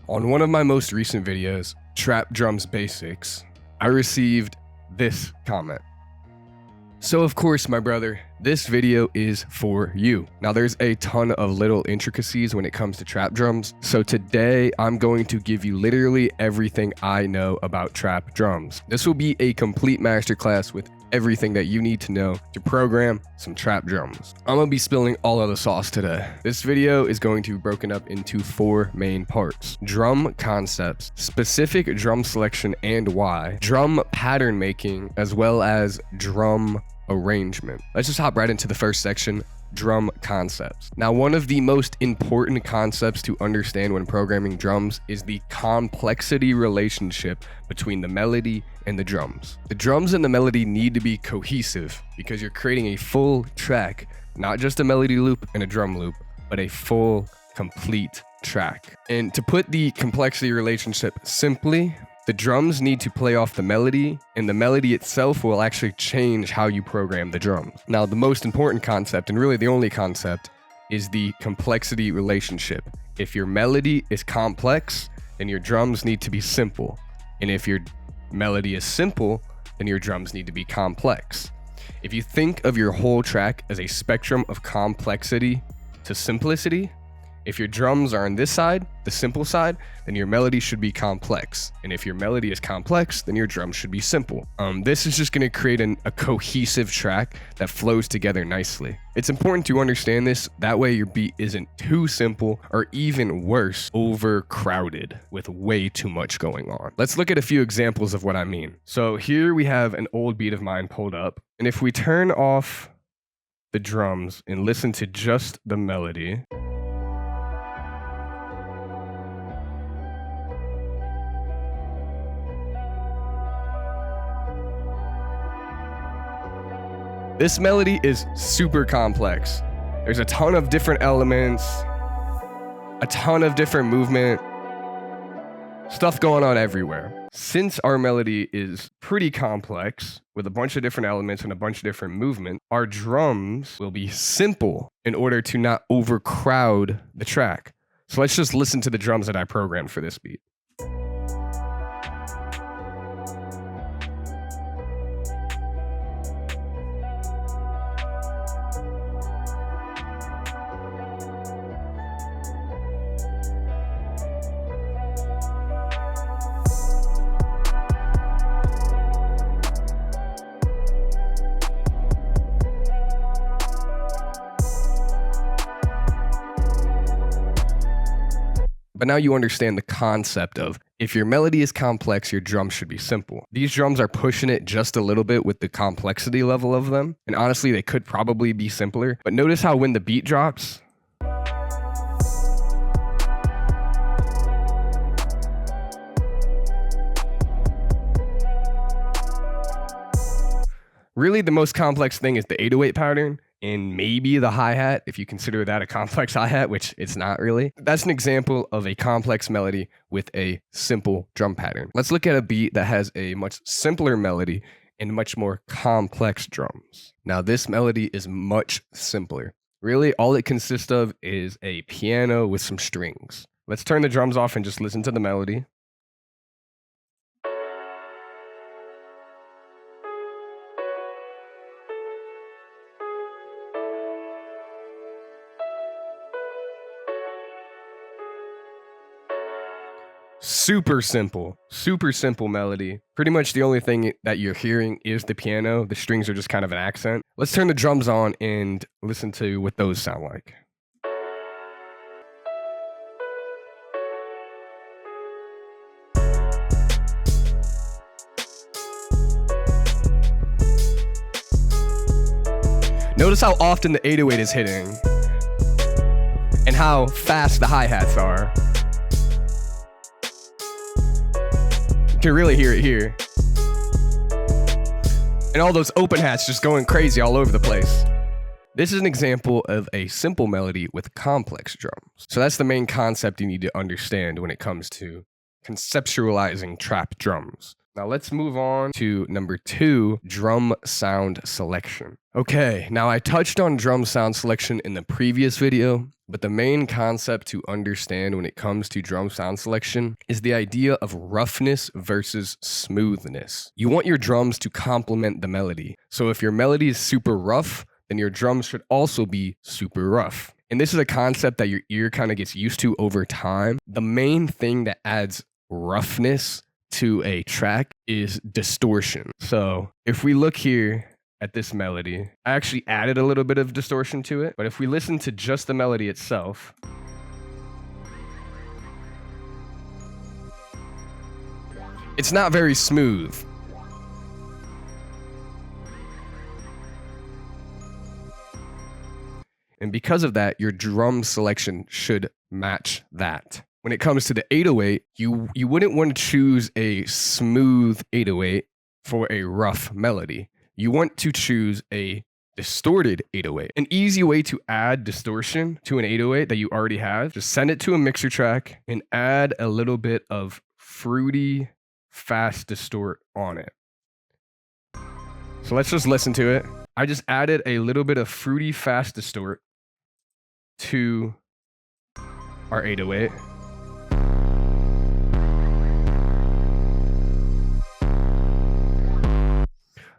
On one of my most recent videos, Trap Drums Basics, I received this comment. So of course, my brother, this video is for you. Now there's a ton of little intricacies when it comes to trap drums. So today I'm going to give you literally everything I know about trap drums. This will be a complete masterclass with everything that you need to know to program some trap drums. I'm gonna be spilling all of the sauce today. This video is going to be broken up into 4 main parts: drum concepts, specific drum selection and why, drum pattern making, as well as drum arrangement. Let's just hop right into the first section, drum concepts. Now, one of the most important concepts to understand when programming drums is the complexity relationship between the melody and the drums. The drums and the melody need to be cohesive because you're creating a full track, not just a melody loop and a drum loop, but a full, complete track. And to put the complexity relationship simply, the drums need to play off the melody, and the melody itself will actually change how you program the drums. Now, the most important concept, and really the only concept, is the complexity relationship. If your melody is complex, then your drums need to be simple. And if your melody is simple, then your drums need to be complex. If you think of your whole track as a spectrum of complexity to simplicity, if your drums are on this side, the simple side, then your melody should be complex. And if your melody is complex, then your drums should be simple. This is just gonna create a cohesive track that flows together nicely. It's important to understand this, that way your beat isn't too simple or even worse, overcrowded with way too much going on. Let's look at a few examples of what I mean. So here we have an old beat of mine pulled up. And if we turn off the drums and listen to just the melody, this melody is super complex. There's a ton of different elements, a ton of different movement, stuff going on everywhere. Since our melody is pretty complex with a bunch of different elements and a bunch of different movement, our drums will be simple in order to not overcrowd the track. So let's just listen to the drums that I programmed for this beat. But now you understand the concept of, if your melody is complex, your drums should be simple. These drums are pushing it just a little bit with the complexity level of them. And honestly, they could probably be simpler. But notice how when the beat drops, really the most complex thing is the 808 pattern. And maybe the hi-hat, if you consider that a complex hi-hat, which it's not really. That's an example of a complex melody with a simple drum pattern. Let's look at a beat that has a much simpler melody and much more complex drums. Now, this melody is much simpler. Really, all it consists of is a piano with some strings. Let's turn the drums off and just listen to the melody. Super simple melody. Pretty much the only thing that you're hearing is the piano. The strings are just kind of an accent. Let's turn the drums on and listen to what those sound like. Notice how often the 808 is hitting and how fast the hi-hats are. You can really hear it here. And all those open hats just going crazy all over the place. This is an example of a simple melody with complex drums. So that's the main concept you need to understand when it comes to conceptualizing trap drums. Now let's move on to number 2, drum sound selection. Okay, now I touched on drum sound selection in the previous video, but the main concept to understand when it comes to drum sound selection is the idea of roughness versus smoothness. You want your drums to complement the melody. So if your melody is super rough, then your drums should also be super rough. And this is a concept that your ear kind of gets used to over time. The main thing that adds roughness to a track is distortion. So if we look here at this melody, I actually added a little bit of distortion to it, but if we listen to just the melody itself, it's not very smooth. And because of that, your drum selection should match that. When it comes to the 808, you wouldn't want to choose a smooth 808 for a rough melody. You want to choose a distorted 808. An easy way to add distortion to an 808 that you already have, just send it to a mixer track and add a little bit of fruity fast distort on it. So let's just listen to it. I just added a little bit of fruity fast distort to our 808.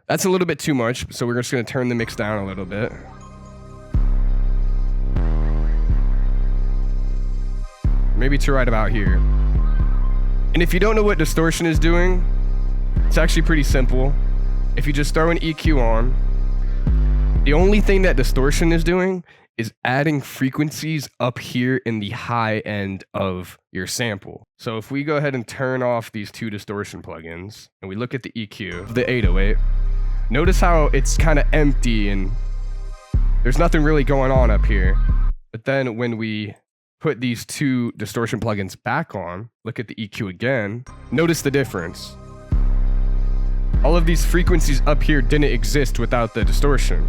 That's a little bit too much, so we're just going to turn the mix down a little bit. Maybe to right about here. And if you don't know what distortion is doing, it's actually pretty simple. If you just throw an EQ on, the only thing that distortion is doing is adding frequencies up here in the high end of your sample. So if we go ahead and turn off these 2 distortion plugins and we look at the EQ of the 808, notice how it's kind of empty and there's nothing really going on up here. But then when we put these 2 distortion plugins back on, look at the EQ again, notice the difference. All of these frequencies up here didn't exist without the distortion.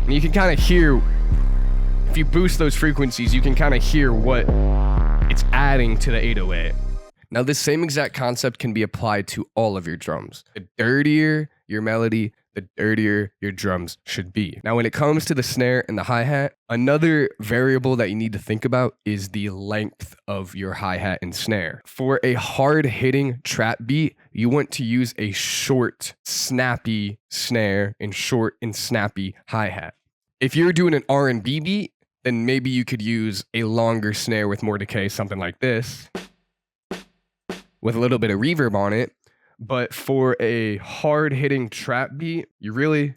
And you can kind of hear, if you boost those frequencies, you can kind of hear what it's adding to the 808. Now, this same exact concept can be applied to all of your drums. The dirtier your melody, the dirtier your drums should be. Now, when it comes to the snare and the hi-hat, another variable that you need to think about is the length of your hi-hat and snare. For a hard-hitting trap beat, you want to use a short, snappy snare and short and snappy hi-hat. If you're doing an R&B beat, then maybe you could use a longer snare with more decay, something like this, with a little bit of reverb on it. But for a hard-hitting trap beat, you really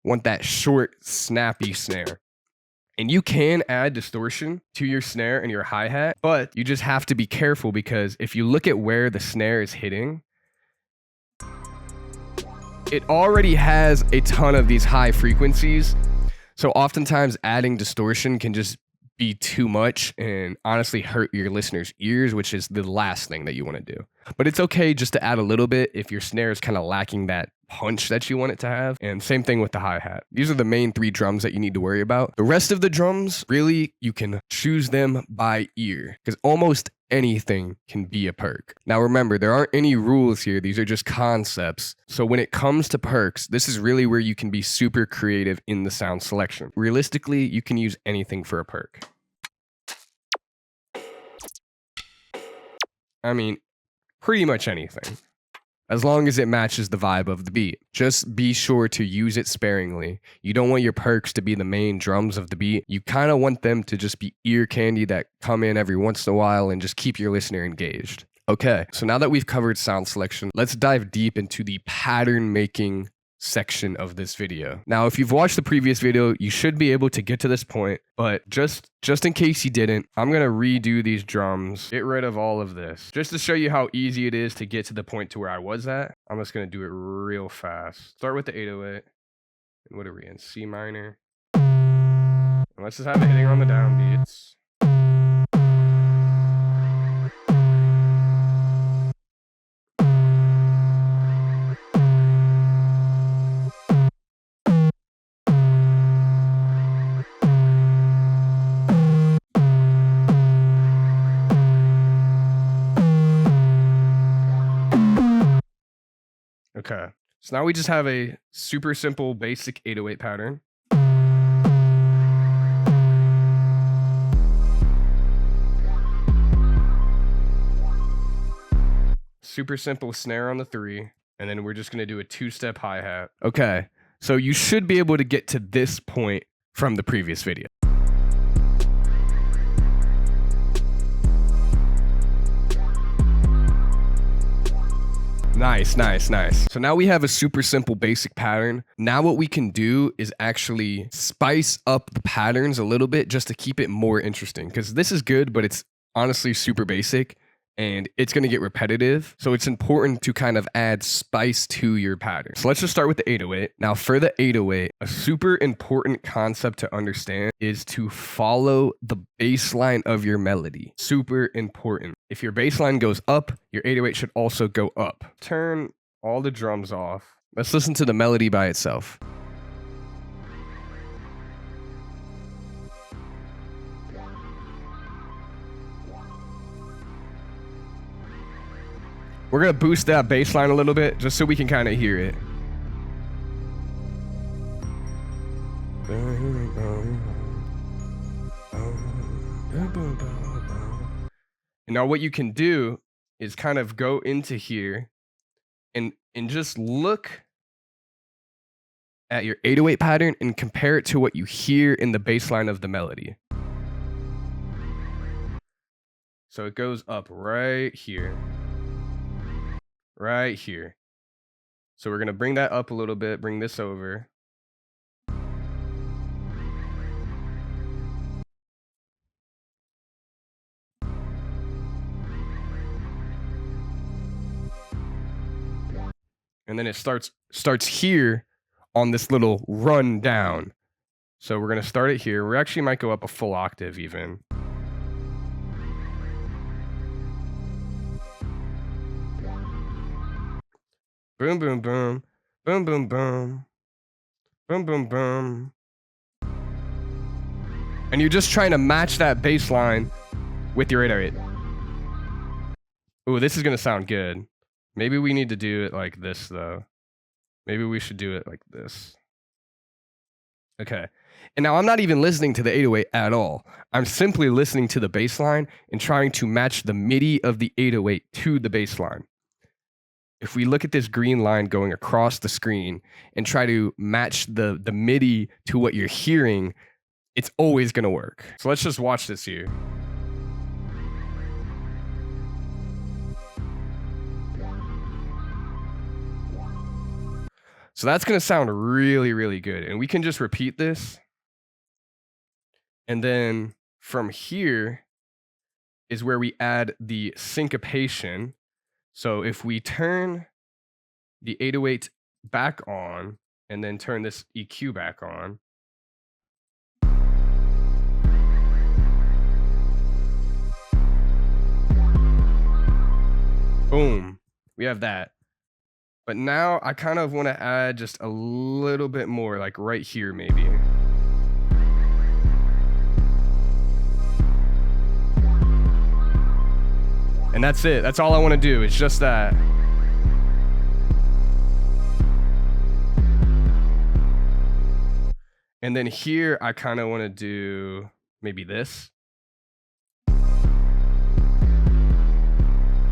want that short, snappy snare. And you can add distortion to your snare and your hi-hat, but you just have to be careful because if you look at where the snare is hitting, it already has a ton of these high frequencies. So oftentimes adding distortion can just be too much and honestly hurt your listeners' ears, which is the last thing that you want to do. But it's okay just to add a little bit if your snare is kind of lacking that punch that you want it to have. And same thing with the hi-hat. These are the main 3 drums that you need to worry about. The rest of the drums, really, you can choose them by ear because almost anything can be a perk. Now remember, there aren't any rules here. These are just concepts. So when it comes to perks, this is really where you can be super creative in the sound selection. Realistically, you can use anything for a perk. I mean, pretty much anything, as long as it matches the vibe of the beat. Just be sure to use it sparingly. You don't want your perks to be the main drums of the beat. You kind of want them to just be ear candy that come in every once in a while and just keep your listener engaged. Okay, so now that we've covered sound selection, let's dive deep into the pattern making section of this video. Now, if you've watched the previous video, you should be able to get to this point, but just in case you didn't, I'm gonna redo these drums, get rid of all of this, just to show you how easy it is to get to the point to where I was at. I'm just gonna do it real fast. Start with the 808, and what are we in? C minor. And let's just have it hitting on the downbeats. Okay. So now we just have a super simple basic 808 pattern. Super simple snare on the 3, and then we're just going to do a 2-step hi-hat. Okay, so you should be able to get to this point from the previous video. Nice, nice, nice. So now we have a super simple basic pattern. Now what we can do is actually spice up the patterns a little bit just to keep it more interesting, because this is good, but it's honestly super basic and it's going to get repetitive. So it's important to kind of add spice to your pattern. So let's just start with the 808. Now for the 808, a super important concept to understand is to follow the bass line of your melody. Super important. If your bass line goes up, your 808 should also go up. Turn all the drums off. Let's listen to the melody by itself. We're going to boost that bass line a little bit just so we can kind of hear it. And now what you can do is kind of go into here and just look at your 808 pattern and compare it to what you hear in the bass line of the melody. So it goes up right here. Right here. So we're going to bring that up a little bit, bring this over. And then it starts here on this little run down. So we're going to start it here. We actually might go up a full octave even. Boom, boom, boom. Boom, boom, boom. Boom, boom, boom. And you're just trying to match that bass line with your 808. Ooh, this is going to sound good. Maybe we need to do it like this, though. Maybe we should do it like this. Okay. And now I'm not even listening to the 808 at all. I'm simply listening to the bass line and trying to match the MIDI of the 808 to the bass line. If we look at this green line going across the screen and try to match the MIDI to what you're hearing, it's always going to work. So let's just watch this here. So that's going to sound really, really good. And we can just repeat this. And then from here is where we add the syncopation. So if we turn the 808 back on and then turn this EQ back on, boom, we have that. But now I kind of want to add just a little bit more, like right here maybe. And that's it. That's all I want to do. It's just that. And then here, I kind of want to do maybe this.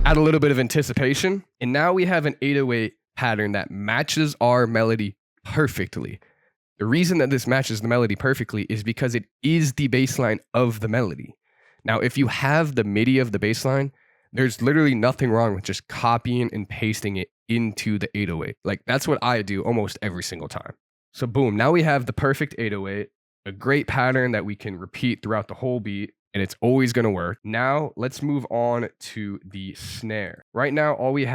Add a little bit of anticipation. And now we have an 808 pattern that matches our melody perfectly. The reason that this matches the melody perfectly is because it is the bass line of the melody. Now, if you have the MIDI of the bass line, there's literally nothing wrong with just copying and pasting it into the 808. Like, that's what I do almost every single time. So boom, now we have the perfect 808, a great pattern that we can repeat throughout the whole beat, and it's always going to work. Now let's move on to the snare. Right now, all we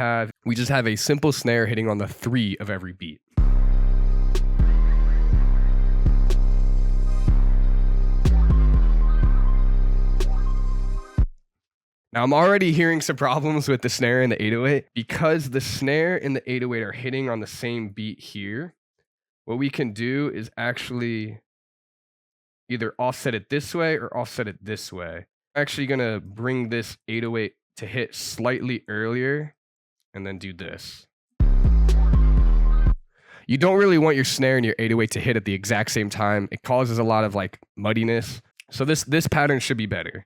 just have a simple snare hitting on the 3 of every beat. Now, I'm already hearing some problems with the snare and the 808 because the snare and the 808 are hitting on the same beat here. What we can do is actually either offset it this way or offset it this way. I'm actually going to bring this 808 to hit slightly earlier and then do this. You don't really want your snare and your 808 to hit at the exact same time. It causes a lot of like muddiness. So this pattern should be better.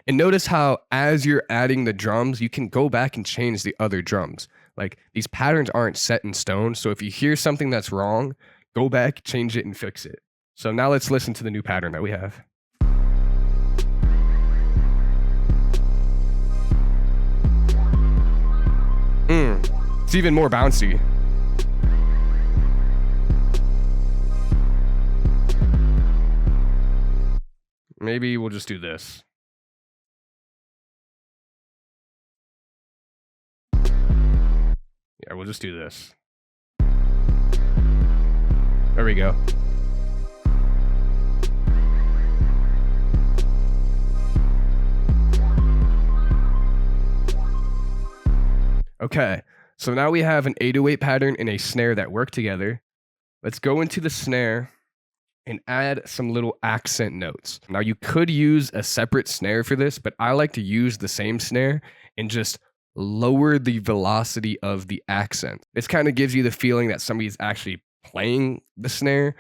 And notice how as you're adding the drums, you can go back and change the other drums. Like these patterns aren't set in stone. So if you hear something that's wrong, go back, change it, and fix it. So now let's listen to the new pattern that we have. It's even more bouncy. Maybe we'll just do this. Yeah, we'll just do this. There we go. Okay, so now we have an 808 pattern and a snare that work together. Let's go into the snare and add some little accent notes. Now you could use a separate snare for this, but I like to use the same snare and just lower the velocity of the accent. This kind of gives you the feeling that somebody's actually playing the snare,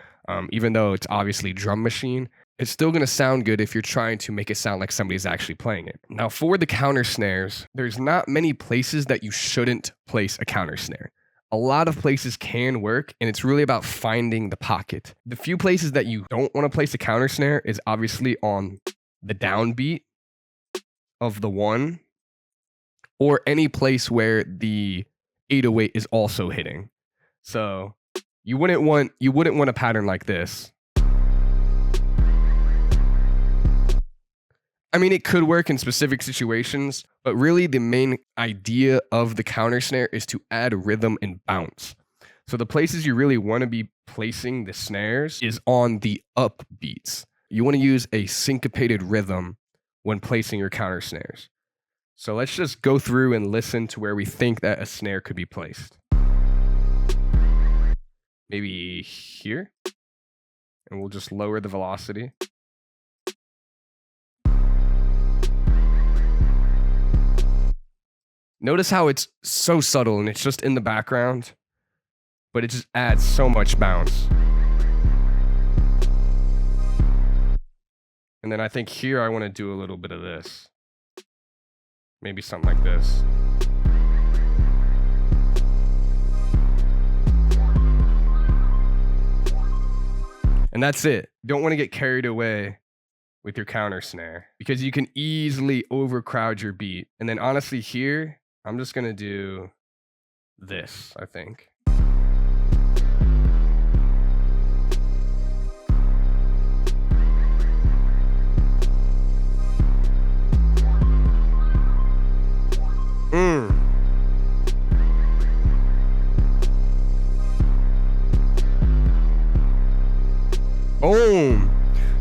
even though it's obviously drum machine. It's still going to sound good if you're trying to make it sound like somebody's actually playing it. Now for the counter snares, there's not many places that you shouldn't place a counter snare. A lot of places can work, and it's really about finding the pocket. The few places that you don't want to place a counter snare is obviously on the downbeat of the 1, or any place where the 808 is also hitting. So you wouldn't want a pattern like this. I mean, it could work in specific situations, but really the main idea of the counter snare is to add rhythm and bounce. So the places you really want to be placing the snares is on the up beats. You want to use a syncopated rhythm when placing your counter snares. So let's just go through and listen to where we think that a snare could be placed. Maybe here, and we'll just lower the velocity. Notice how it's so subtle and it's just in the background, but it just adds so much bounce. And then I think here I want to do a little bit of this. Maybe something like this. And that's it. Don't want to get carried away with your counter snare because you can easily overcrowd your beat. And then honestly here, I'm just going to do this, I think. Boom.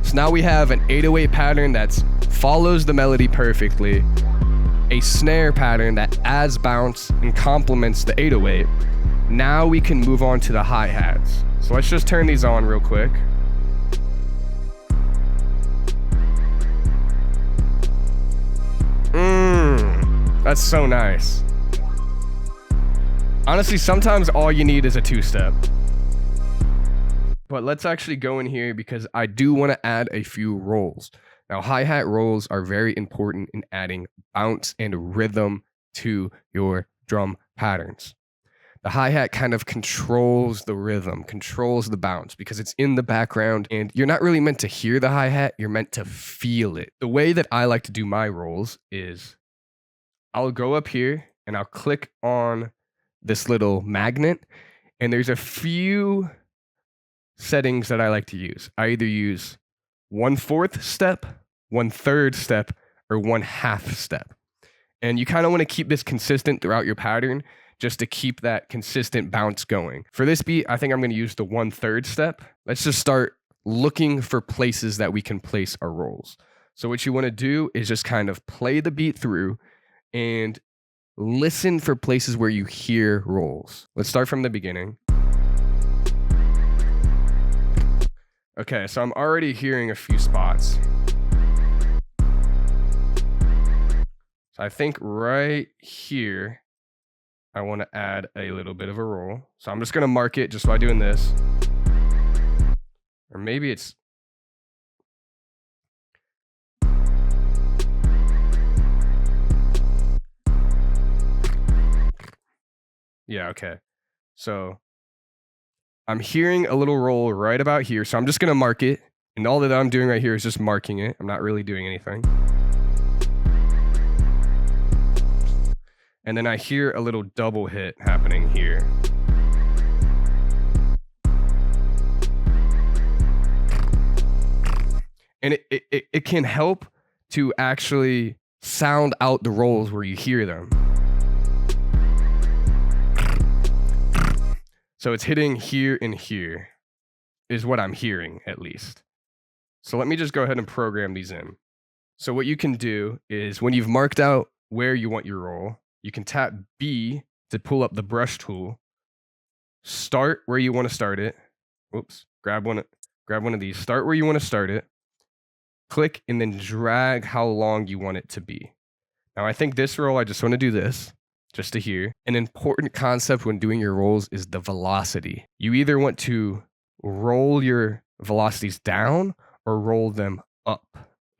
So now we have an 808 pattern that follows the melody perfectly, a snare pattern that adds bounce and complements the 808. Now we can move on to the hi-hats. So let's just turn these on real quick. That's so nice. Honestly, sometimes all you need is a 2-step. But let's actually go in here because I do want to add a few rolls. Now, hi-hat rolls are very important in adding bounce and rhythm to your drum patterns. The hi-hat kind of controls the rhythm, controls the bounce because it's in the background and you're not really meant to hear the hi-hat, you're meant to feel it. The way that I like to do my rolls is I'll go up here and I'll click on this little magnet and there's a few settings that I like to use. I either use 1/4 step, 1/3 step, or 1/2 step. And you kind of want to keep this consistent throughout your pattern just to keep that consistent bounce going. For this beat, I think I'm going to use the 1/3 step. Let's just start looking for places that we can place our rolls. So what you want to do is just kind of play the beat through and listen for places where you hear rolls. Let's start from the beginning. Okay, so I'm already hearing a few spots. So I think right here, I want to add a little bit of a roll. So I'm just going to mark it just by doing this. Or maybe it's... Yeah, okay. So I'm hearing a little roll right about here. So I'm just going to mark it. And all that I'm doing right here is just marking it. I'm not really doing anything. And then I hear a little double hit happening here. And it can help to actually sound out the rolls where you hear them. So it's hitting here and here is what I'm hearing, at least. So let me just go ahead and program these in. So what you can do is when you've marked out where you want your roll, you can tap B to pull up the brush tool, start where you want to start it. Oops, grab one of these, start where you want to start it, click, and then drag how long you want it to be. Now I think this roll, I just want to do this, just to hear. An important concept when doing your rolls is the velocity. You either want to roll your velocities down or roll them up.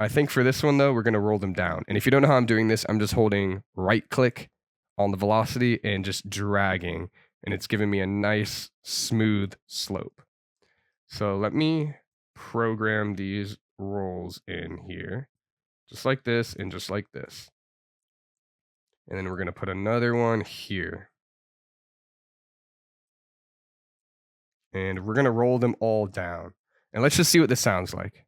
I think for this one though, we're going to roll them down. And if you don't know how I'm doing this, I'm just holding right click on the velocity and just dragging. And it's giving me a nice smooth slope. So let me program these rolls in here, just like this and just like this. And then we're going to put another one here. And we're going to roll them all down. And let's just see what this sounds like.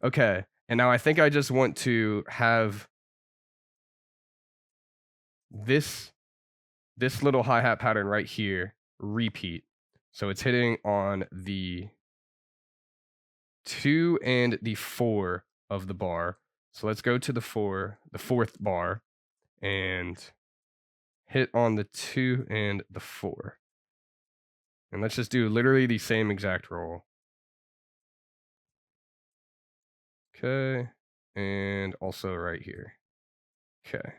Okay, and now I think I just want to have this little hi-hat pattern right here repeat. So it's hitting on the 2 and the 4 of the bar. So let's go to the fourth bar, and hit on the 2 and the 4. And let's just do literally the same exact roll. Okay, and also right here. Okay.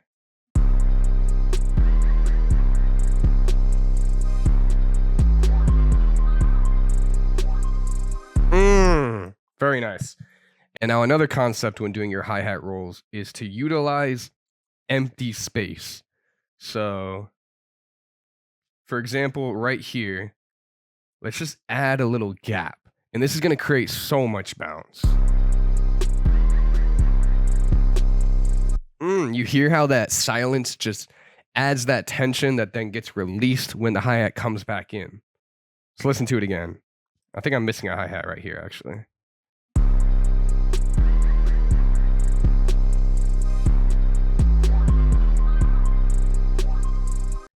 Very nice. And now another concept when doing your hi-hat rolls is to utilize empty space. So, for example, right here, let's just add a little gap. And this is going to create so much bounce. You hear how that silence just adds that tension that then gets released when the hi-hat comes back in. Let's listen to it again. I think I'm missing a hi-hat right here, actually.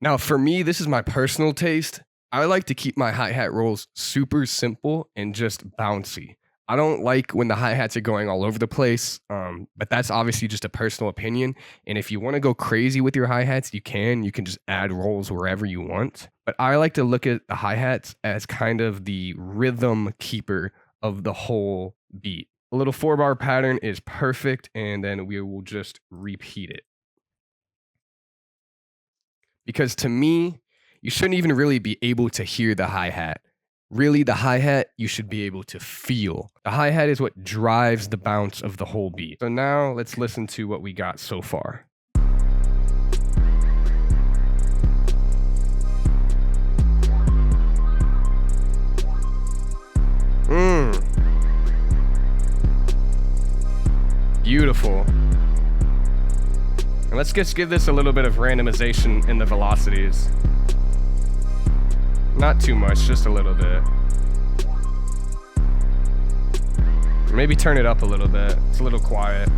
Now, for me, this is my personal taste. I like to keep my hi-hat rolls super simple and just bouncy. I don't like when the hi-hats are going all over the place, but that's obviously just a personal opinion. And if you want to go crazy with your hi-hats, you can just add rolls wherever you want. But I like to look at the hi-hats as kind of the rhythm keeper of the whole beat. A little 4-bar pattern is perfect, and then we will just repeat it. Because to me, you shouldn't even really be able to hear the hi-hat. Really, the hi-hat, you should be able to feel. The hi-hat is what drives the bounce of the whole beat. So now let's listen to what we got so far. Beautiful. And let's just give this a little bit of randomization in the velocities. Not too much, just a little bit. Or maybe turn it up a little bit. It's a little quiet.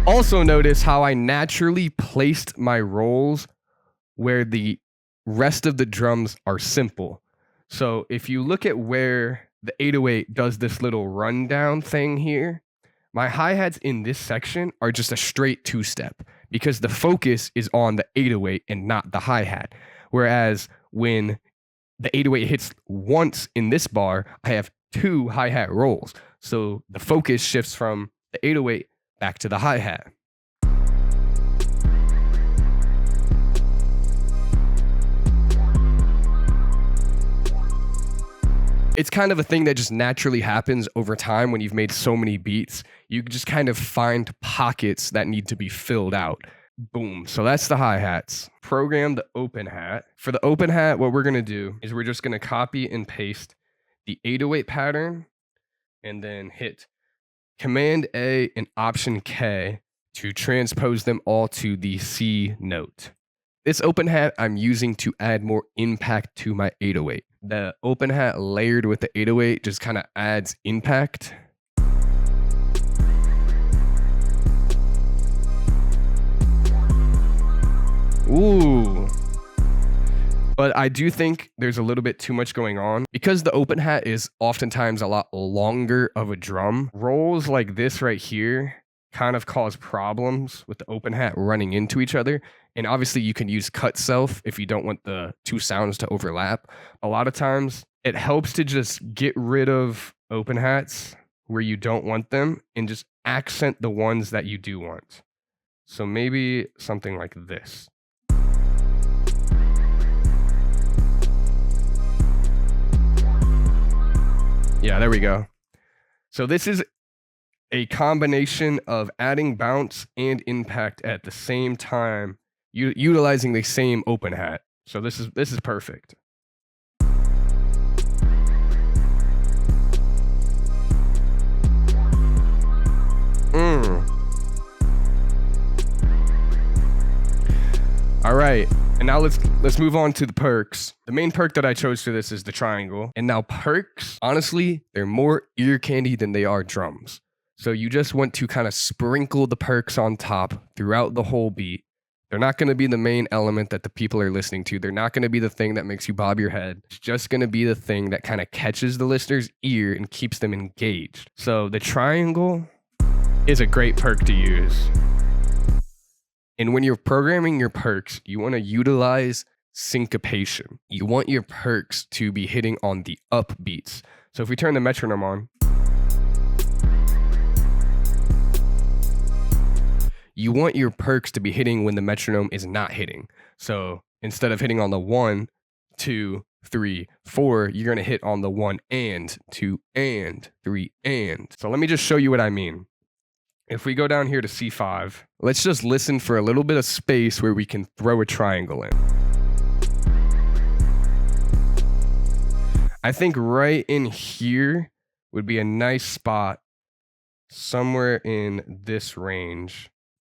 Also notice how I naturally placed my rolls where the rest of the drums are simple. So if you look at where the 808 does this little rundown thing here, My hi-hats in this section are just a straight two-step because the focus is on the 808 and not the hi-hat. Whereas when the 808 hits once in this bar, I have 2 hi-hat rolls. So the focus shifts from the 808 back to the hi-hat. It's kind of a thing that just naturally happens over time when you've made so many beats. You just kind of find pockets that need to be filled out. Boom. So that's the hi-hats. Program the open hat. For the open hat, what we're going to do is we're just going to copy and paste the 808 pattern and then hit Command A and Option K to transpose them all to the C note. This open hat I'm using to add more impact to my 808. The open hat layered with the 808 just kind of adds impact. Ooh. But I do think there's a little bit too much going on. Because the open hat is oftentimes a lot longer of a drum, rolls like this right here kind of cause problems with the open hat running into each other. And obviously you can use cut self if you don't want the 2 sounds to overlap. A lot of times it helps to just get rid of open hats where you don't want them and just accent the ones that you do want. So maybe something like this. Yeah, there we go. So this is a combination of adding bounce and impact at the same time, utilizing the same open hat. So this is perfect. All right, and now let's move on to the perks. The main perk that I chose for this is the triangle. And now perks, honestly, they're more ear candy than they are drums. So you just want to kind of sprinkle the perks on top throughout the whole beat. They're not going to be the main element that the people are listening to. They're not going to be the thing that makes you bob your head. It's just going to be the thing that kind of catches the listener's ear and keeps them engaged. So the triangle is a great perk to use. And when you're programming your perks, you want to utilize syncopation. You want your perks to be hitting on the up beats. So if we turn the metronome on, you want your perks to be hitting when the metronome is not hitting. So instead of hitting on the 1, 2, 3, 4, you're going to hit on the 1 and 2 and 3 and. So let me just show you what I mean. If we go down here to C5, let's just listen for a little bit of space where we can throw a triangle in. I think right in here would be a nice spot somewhere in this range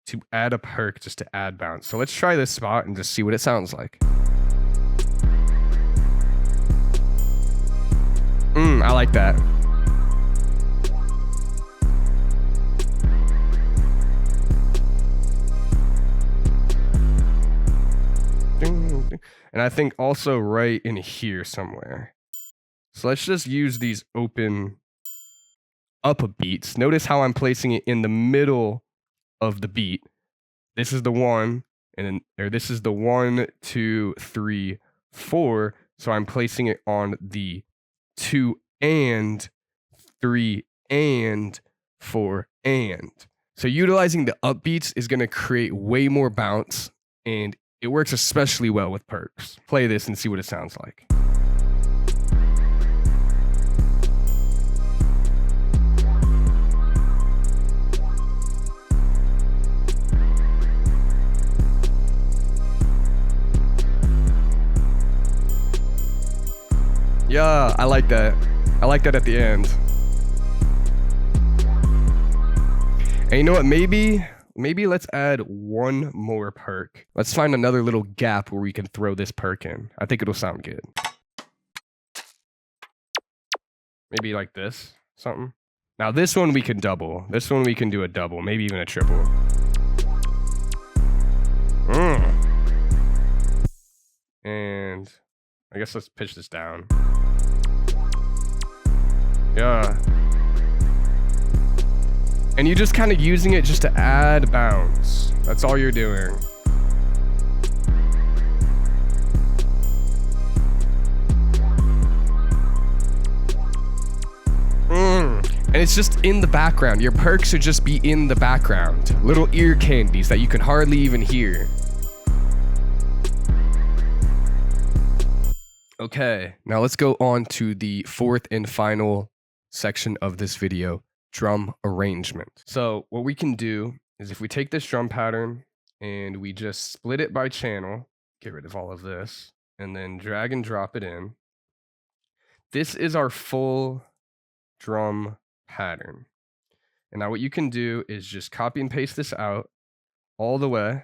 to add a perk just to add bounce. So let's try this spot and just see what it sounds like. I like that. And I think also right in here somewhere. So let's just use these open up beats. Notice how I'm placing it in the middle of the beat. This is the 1, and then or this is the 1, 2, 3, 4. So I'm placing it on the 2 and 3 and 4 and. So utilizing the upbeats is going to create way more bounce, and it works especially well with perks. Play this and see what it sounds like. Yeah, I like that. I like that at the end. And you know what? Maybe let's add one more perk. Let's find another little gap where we can throw this perk in. I think it'll sound good. Maybe like this, something. Now this one we can double. This one we can do a double, maybe even a triple. And I guess let's pitch this down. Yeah. And you're just kind of using it just to add bounce. That's all you're doing. And it's just in the background. Your perks should just be in the background. Little ear candies that you can hardly even hear. Okay, now let's go on to the fourth and final section of this video, drum arrangement. So what we can do is if we take this drum pattern and we just split it by channel, get rid of all of this, and then drag and drop it in. This is our full drum pattern. And now what you can do is just copy and paste this out all the way.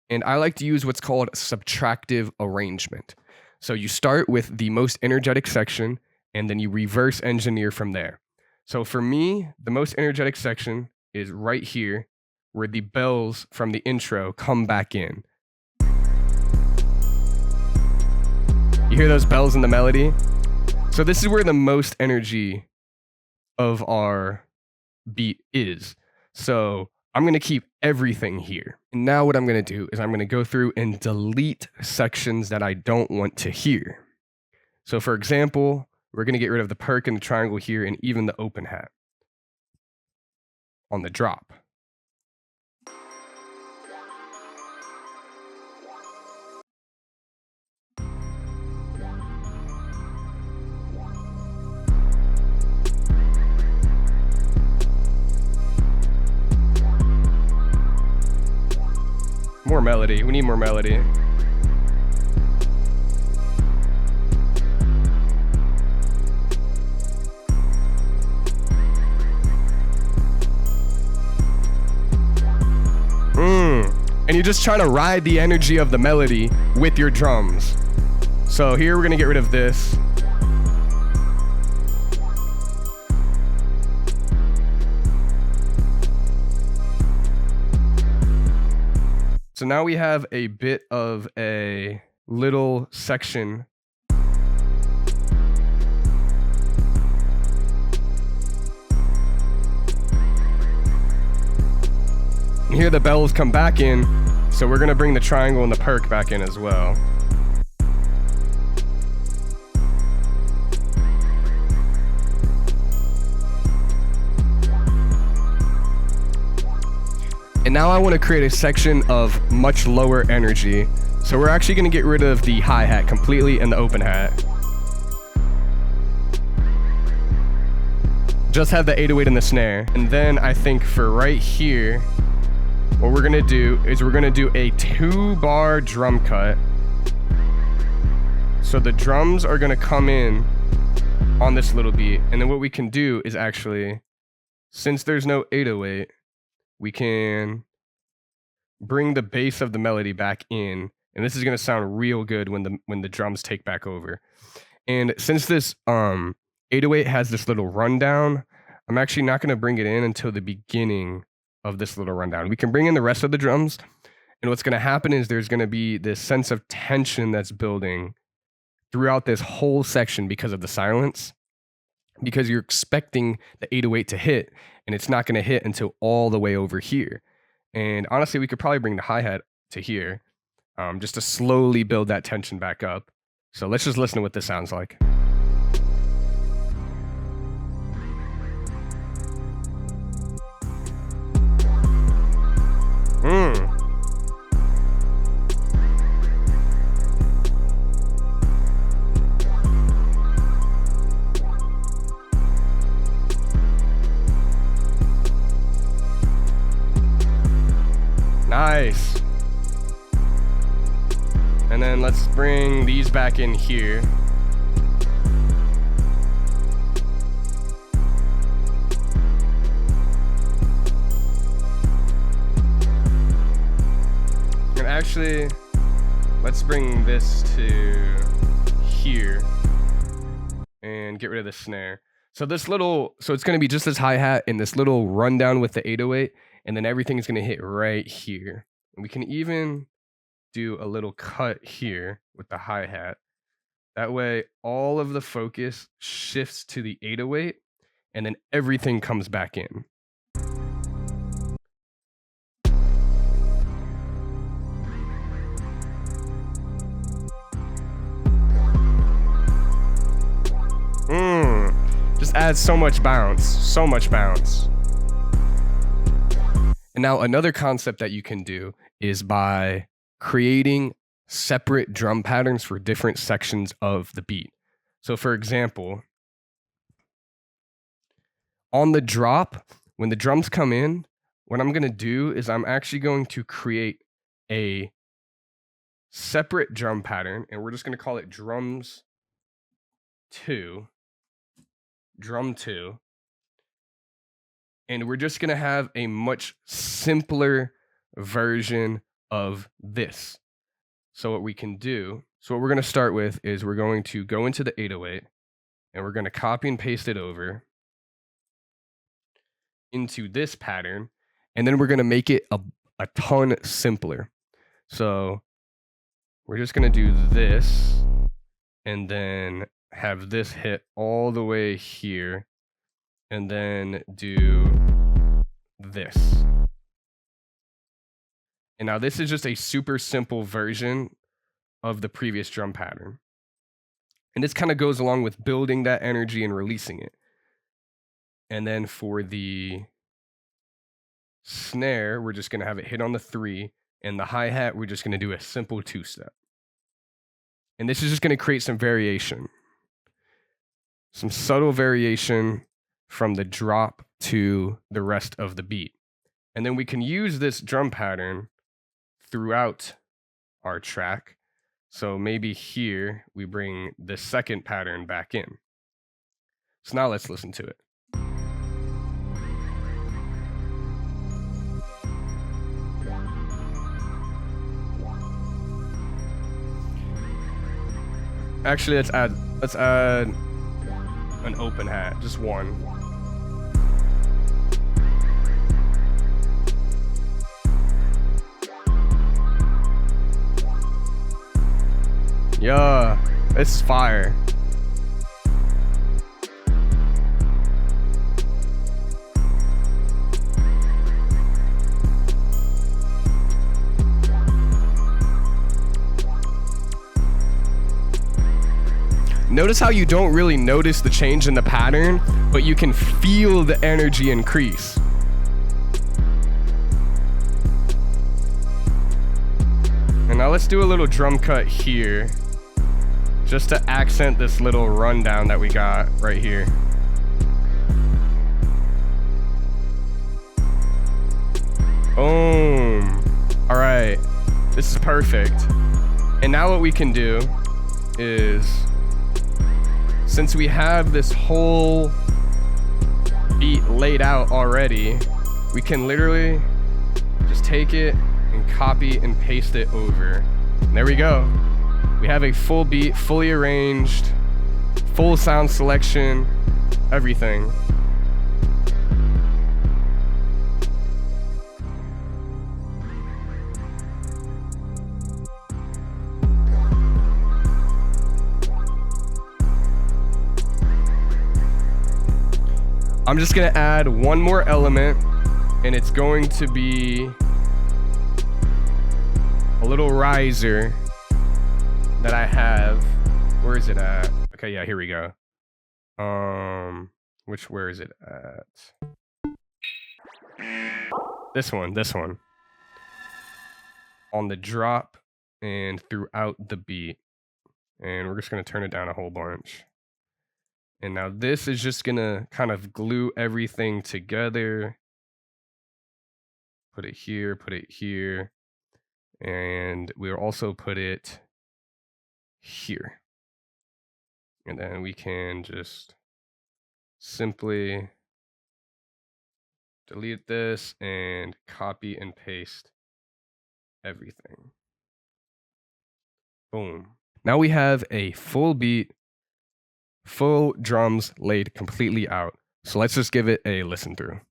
And I like to use what's called subtractive arrangement. So you start with the most energetic section and then you reverse engineer from there. So for me, the most energetic section is right here where the bells from the intro come back in. You hear those bells in the melody? So this is where the most energy of our beat is. So I'm going to keep everything here. And now what I'm going to do is I'm going to go through and delete sections that I don't want to hear. So for example, we're going to get rid of the perk and the triangle here and even the open hat on the drop. More melody. We need more melody. And you're just trying to ride the energy of the melody with your drums. So here we're gonna get rid of this. So now we have a bit of a little section. And here the bells come back in, so we're gonna bring the triangle and the perk back in as well. And now I want to create a section of much lower energy. So we're actually going to get rid of the hi-hat completely and the open hat. Just have the 808 and the snare. And then I think for right here, what we're going to do is we're going to do a 2-bar drum cut. So the drums are going to come in on this little beat. And then what we can do is actually, since there's no 808, we can bring the bass of the melody back in, and this is going to sound real good when the drums take back over. And since this 808 has this little rundown, I'm actually not going to bring it in until the beginning of this little rundown. We can bring in the rest of the drums, and what's going to happen is there's going to be this sense of tension that's building throughout this whole section because of the silence, because you're expecting the 808 to hit, and it's not going to hit until all the way over here. And honestly, we could probably bring the hi-hat to here just to slowly build that tension back up. So let's just listen to what this sounds like. Nice. And then let's bring these back in here. And actually, let's bring this to here and get rid of the snare. So it's going to be just this hi-hat and this little rundown with the 808. And then everything is going to hit right here. And we can even do a little cut here with the hi-hat. That way, all of the focus shifts to the 808. and then everything comes back in. Just adds so much bounce, so much bounce. And now another concept that you can do is by creating separate drum patterns for different sections of the beat. So for example, on the drop, when the drums come in, what I'm going to do is I'm actually going to create a separate drum pattern, and we're just going to call it drums 2, drum 2. And we're just going to have a much simpler version of this. So what we can do, so what we're going to start with is we're going to go into the 808 and we're going to copy and paste it over into this pattern. And then we're going to make it a ton simpler. So we're just going to do this and then have this hit all the way here. And then do this. And now this is just a super simple version of the previous drum pattern. And this kind of goes along with building that energy and releasing it. And then for the snare, we're just going to have it hit on the 3. And the hi-hat, we're just going to do a simple 2-step. And this is just going to create some variation. Some subtle variation from the drop to the rest of the beat. And then we can use this drum pattern throughout our track. So maybe here we bring the second pattern back in. So now let's listen to it. Actually, let's add an open hat, just one. Yeah, it's fire. Notice how you don't really notice the change in the pattern, but you can feel the energy increase. And now let's do a little drum cut here, just to accent this little rundown that we got right here. Boom. All right, this is perfect. And now what we can do is, since we have this whole beat laid out already, we can literally just take it and copy and paste it over. And there we go. We have a full beat, fully arranged, full sound selection, everything. I'm just gonna add one more element, and it's going to be a little riser that I have. Where is it at? Okay, yeah, here we go. Where is it at? This one. On the drop and throughout the beat. And we're just gonna turn it down a whole bunch. And now this is just gonna kind of glue everything together. Put it here, and we'll also put it here. And then we can just simply delete this and copy and paste everything. Boom. Now we have a full beat, full drums laid completely out. So let's just give it a listen through.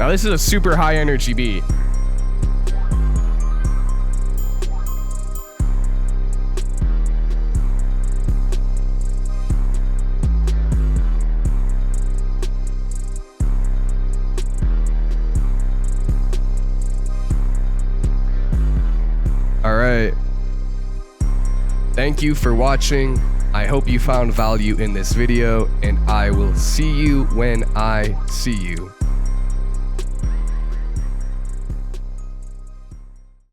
Now this is a super high energy beat. All right. Thank you for watching. I hope you found value in this video, and I will see you when I see you.